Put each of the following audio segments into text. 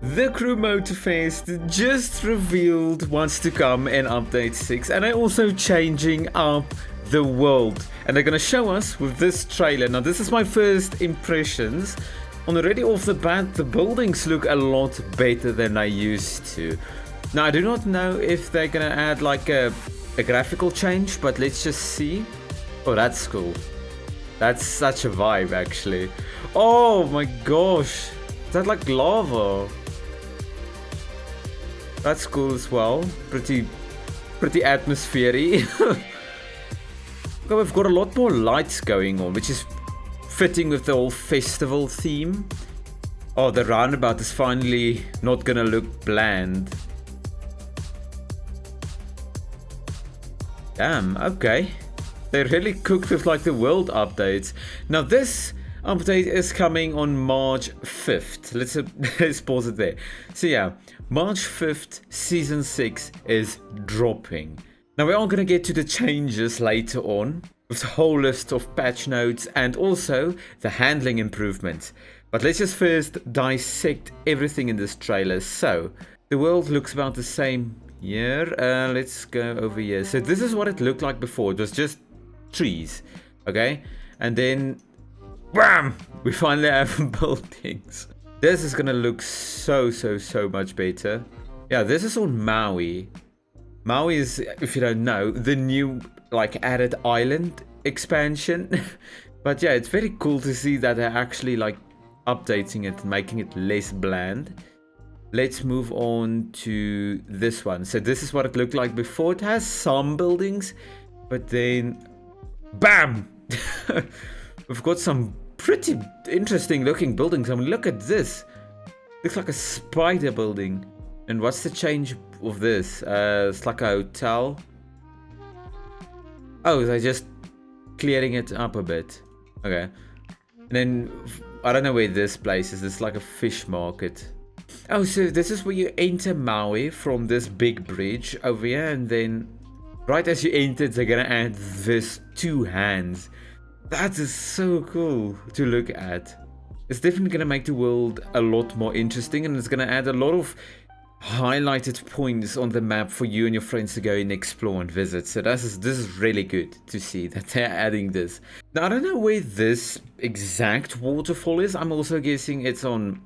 The Crew Motorfest just revealed what's to come in Update 6, and they're also changing up the world. And they're going to show us with this trailer. Now, this is my first impressions. And already off the bat, the buildings look a lot better than I used to. Now, I do not know if they're going to add like a graphical change, but let's just see. Oh, that's cool. That's such a vibe, actually. Oh my gosh. Is that like lava? That's cool as well. Pretty atmospheric. Okay, we've got a lot more lights going on, which is fitting with the whole festival theme. Oh, the roundabout is finally not gonna look bland. Damn, okay. They really cooked with like the world updates. Now this update is coming on March 5th. Let's pause it there. So yeah, March 5th, Season 6 is dropping. Now we are going to get to the changes later on, with a whole list of patch notes and also the handling improvements. But let's just first dissect everything in this trailer. So, the world looks about the same here. Let's go over here. So this is what it looked like before. It was just trees, okay? And then, wham! We finally have buildings. This is gonna look so much better. Yeah, this is on Maui. Maui is, if you don't know, the new like added island expansion. But yeah, it's very cool to see that they're actually like updating it, making it less bland. Let's move on to this one. So this is what it looked like before. It has some buildings, but then bam! We've got some pretty interesting looking buildings. I mean, look at this. Looks like a spider building. And what's the change of this? It's like a hotel. Oh, they're just clearing it up a bit. Okay. And then, I don't know where this place is. It's like a fish market. Oh, so this is where you enter Maui from this big bridge over here. And then, right as you enter, they're gonna add this 2 hands. That is so cool to look at. It's definitely going to make the world a lot more interesting, and it's going to add a lot of highlighted points on the map for you and your friends to go and explore and visit. So this is really good to see that they're adding this. Now, I don't know where this exact waterfall is. I'm also guessing it's on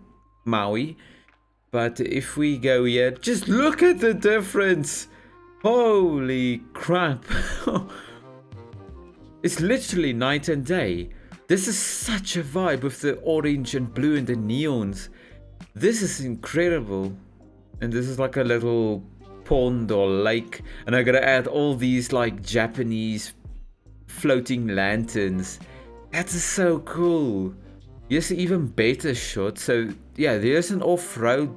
Maui. But if we go here, just look at the difference. Holy crap. It's literally night and day. This is such a vibe with the orange and blue and the neons. This is incredible. And this is like a little pond or lake. And I'm gonna add all these like Japanese floating lanterns. That is so cool. Here's an even better shot. So yeah, there's an off-road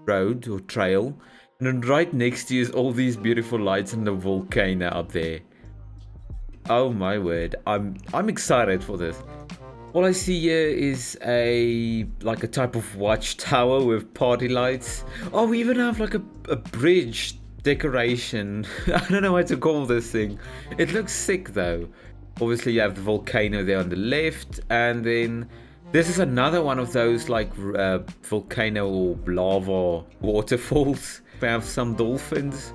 road or trail. And then right next to you is all these beautiful lights and the volcano up there. Oh my word, I'm excited for this. All I see here is a type of watchtower with party lights. Oh, we even have like a bridge decoration. I don't know what to call this thing. It looks sick though. Obviously you have the volcano there on the left, and then this is another one of those like volcano or lava waterfalls. We have some dolphins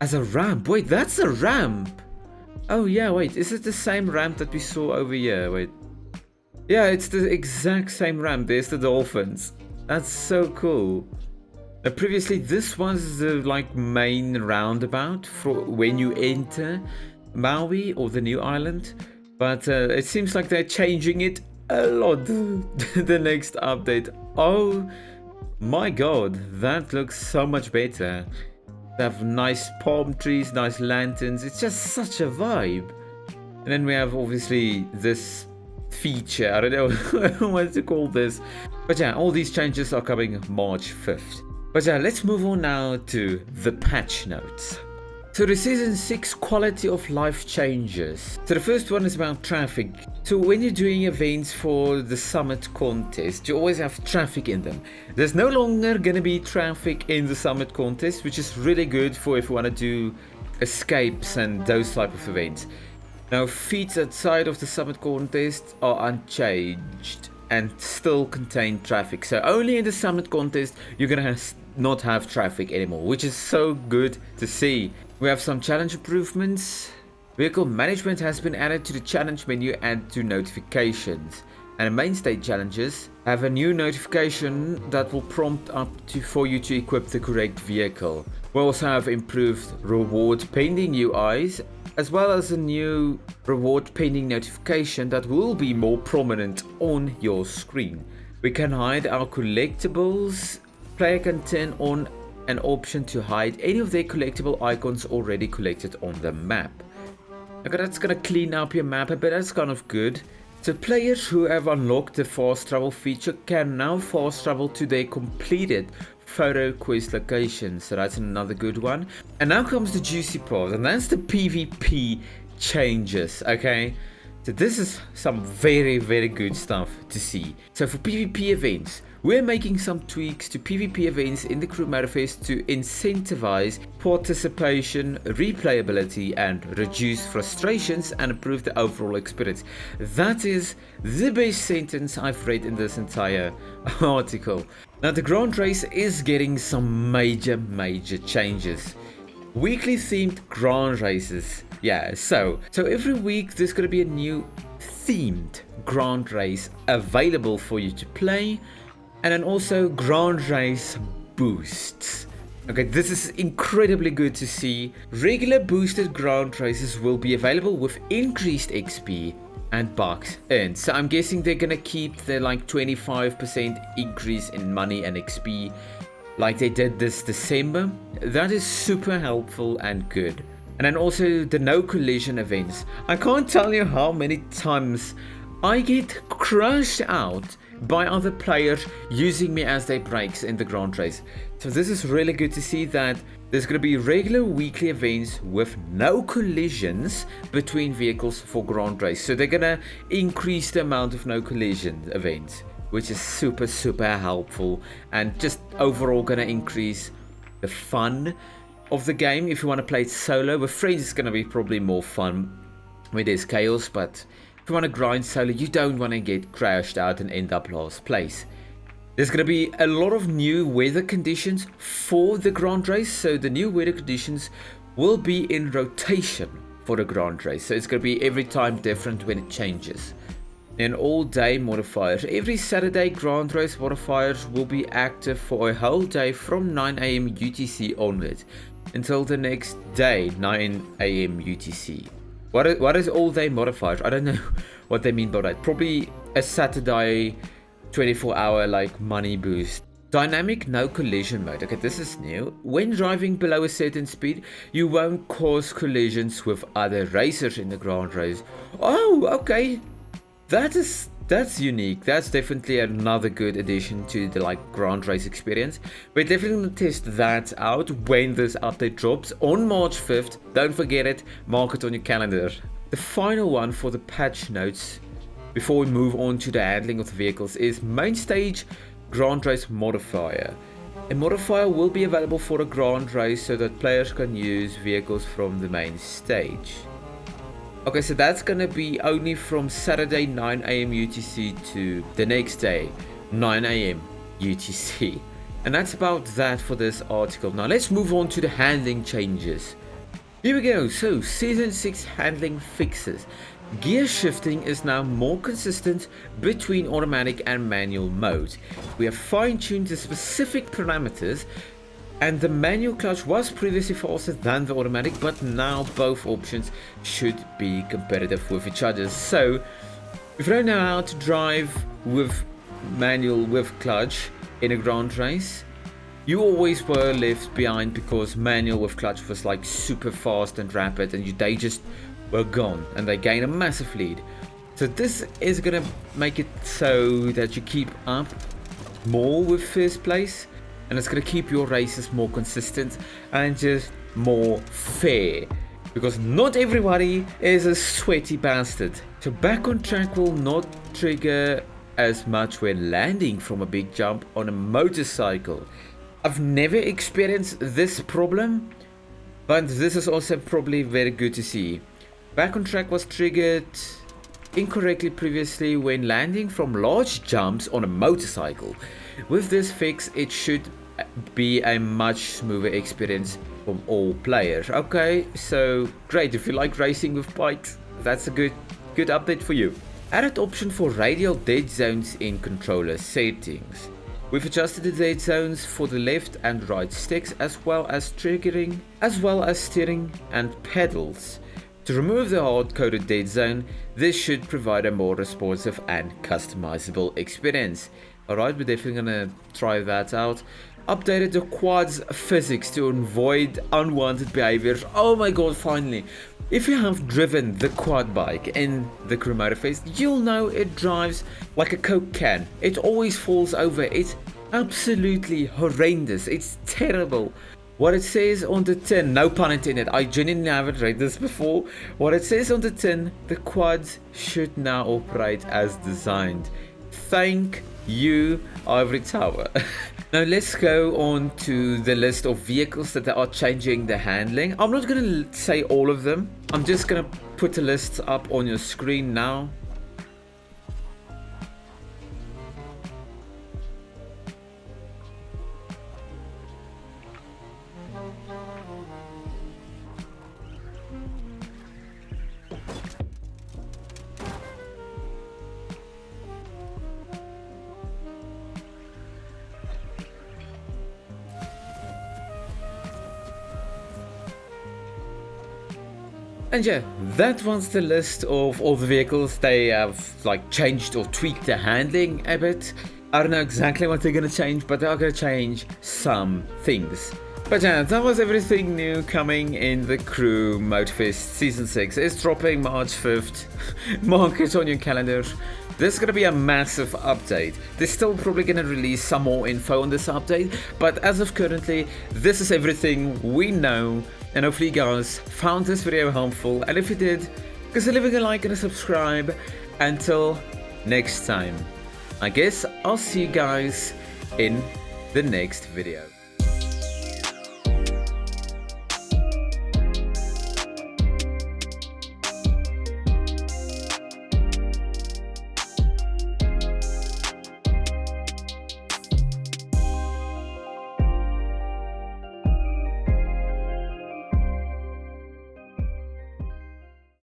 as a ramp. Wait, that's a ramp. Oh yeah, wait, is it the same ramp that we saw over here? Wait. Yeah, it's the exact same ramp. There's the dolphins. That's so cool. Previously, this was the like main roundabout for when you enter Maui or the new island. But it seems like they're changing it a lot. The next update. Oh my god, that looks so much better. They have nice palm trees, nice lanterns. It's just such a vibe. And then we have obviously this feature. I don't know what to call this. But yeah, all these changes are coming March 5th. But yeah, let's move on now to the patch notes. So the Season 6 quality of life changes. So the first one is about traffic. So when you're doing events for the summit contest, you always have traffic in them. There's no longer going to be traffic in the summit contest, which is really good for if you want to do escapes and those type of events. Now feats outside of the summit contest are unchanged. and still contain traffic. So only in the summit contest you're gonna not have traffic anymore, which is so good to see. We have some challenge improvements. Vehicle management has been added to the challenge menu and to notifications. And the main stage challenges have a new notification that will prompt up for you to equip the correct vehicle. We also have improved reward pending UIs, as well as a new reward pending notification that will be more prominent on your screen. We can hide our collectibles. Player can turn on an option to hide any of their collectible icons already collected on the map. Okay, that's gonna clean up your map a bit, that's kind of good. So players who have unlocked the fast travel feature can now fast travel to their completed photo quest locations. So that's another good one. And now comes the juicy part, and that's the PvP changes, okay? So this is some very good stuff to see. So for PvP events, we're making some tweaks to PvP events in the Crew Motorfest to incentivize participation, replayability, and reduce frustrations and improve the overall experience. That is the best sentence I've read in this entire article. Now the Grand Race is getting some major changes. Weekly themed Grand Races. Yeah, so every week there's going to be a new themed Grand Race available for you to play. And then also Grand Race boosts. Okay, this is incredibly good to see. Regular boosted Grand Races will be available with increased XP and bucks earned. So I'm guessing they're gonna keep the like 25% increase in money and XP like they did this December. That is super helpful and good. And then also the no collision events. I can't tell you how many times I get crushed out by other players using me as their brakes in the Grand Race. So this is really good to see that there's going to be regular weekly events with no collisions between vehicles for Grand Race. So they're going to increase the amount of no collision events, which is super helpful and just overall going to increase the fun of the game. If you want to play it solo with friends, it's going to be probably more fun when there's chaos, but if you want to grind solo, you don't want to get crashed out and end up last place. There's going to be a lot of new weather conditions for the Grand Race. So the new weather conditions will be in rotation for the Grand Race. So it's going to be every time different when it changes. And all day modifiers. Every Saturday Grand Race modifiers will be active for a whole day from 9 AM UTC onwards until the next day 9 AM UTC. What is all day modifiers? I don't know what they mean by that. Probably a Saturday 24-hour like money boost. Dynamic no collision mode. Okay, this is new. When driving below a certain speed, you won't cause collisions with other racers in the Grand Race. Oh, okay. That's unique. That's definitely another good addition to the like Grand Race experience. We're definitely going to test that out when this update drops on March 5th. Don't forget it. Mark it on your calendar. The final one for the patch notes before we move on to the handling of the vehicles is main stage Grand Race modifier. A modifier will be available for a Grand Race so that players can use vehicles from the main stage. Okay, so that's gonna be only from Saturday 9 AM UTC to the next day 9 AM UTC. And that's about that for this article. Now let's move on to the handling changes. Here we go. So season 6 handling fixes. Gear shifting is now more consistent between automatic and manual modes. We have fine-tuned the specific parameters, and the manual clutch was previously faster than the automatic, but now both options should be competitive with each other. So if you don't know how to drive with manual with clutch in a Grand Race, you always were left behind because manual with clutch was like super fast and rapid, and they just were gone and they gain a massive lead. So this is gonna make it so that you keep up more with first place, and it's going to keep your races more consistent and just more fair, because not everybody is a sweaty bastard. So back on track will not trigger as much when landing from a big jump on a motorcycle. I've never experienced this problem, but this is also probably very good to see. Back on track was triggered incorrectly previously when landing from large jumps on a motorcycle. With this fix, it should be a much smoother experience from all players. Okay, so great. If you like racing with bikes, that's a good update for you. Added option for radial dead zones in controller settings. We've adjusted the dead zones for the left and right sticks, as well as steering and pedals. To remove the hard-coded dead zone, this should provide a more responsive and customizable experience. Alright, we're definitely gonna try that out. Updated the quad's physics to avoid unwanted behaviors. Oh my god, finally. If you have driven the quad bike in the Crew Motorfest, you'll know it drives like a Coke can. It always falls over. It's absolutely horrendous. It's terrible. What it says on the tin, no pun intended, I genuinely haven't read this before. What it says on the tin, the quads should now operate as designed. Thank you, Ivory Tower. Now let's go on to the list of vehicles that are changing the handling. I'm not going to say all of them. I'm just going to put the list up on your screen now. And yeah, that was the list of all the vehicles. They have like changed or tweaked the handling a bit. I don't know exactly what they're gonna change, but they are gonna change some things. But yeah, that was everything new coming in the Crew Motorfest Season 6. It's dropping March 5th. Mark it on your calendar. This is going to be a massive update. They're still probably going to release some more info on this update, but as of currently, this is everything we know. And hopefully you guys found this video helpful, and if you did, consider leaving a like and a subscribe. Until next time, I guess I'll see you guys in the next video.